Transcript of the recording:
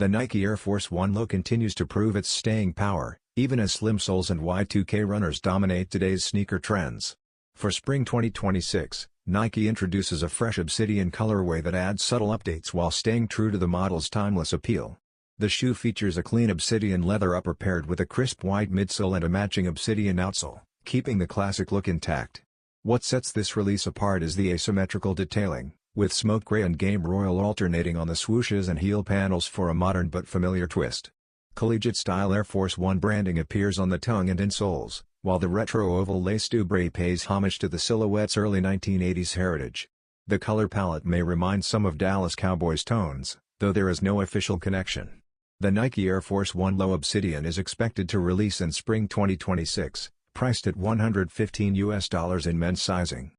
The Nike Air Force 1 Low continues to prove its staying power, even as slim soles and Y2K runners dominate today's sneaker trends. For spring 2026, Nike introduces a fresh Obsidian colorway that adds subtle updates while staying true to the model's timeless appeal. The shoe features a clean Obsidian leather upper paired with a crisp white midsole and a matching Obsidian outsole, keeping the classic look intact. What sets this release apart is the asymmetrical detailing, with smoke gray and game royal alternating on the swooshes and heel panels for a modern but familiar twist. Collegiate-style Air Force 1 branding appears on the tongue and insoles, while the retro oval lace dubrae pays homage to the silhouette's early 1980s heritage. The color palette may remind some of Dallas Cowboys tones, though there is no official connection. The Nike Air Force 1 Low Obsidian is expected to release in spring 2026, priced at $115 in men's sizing.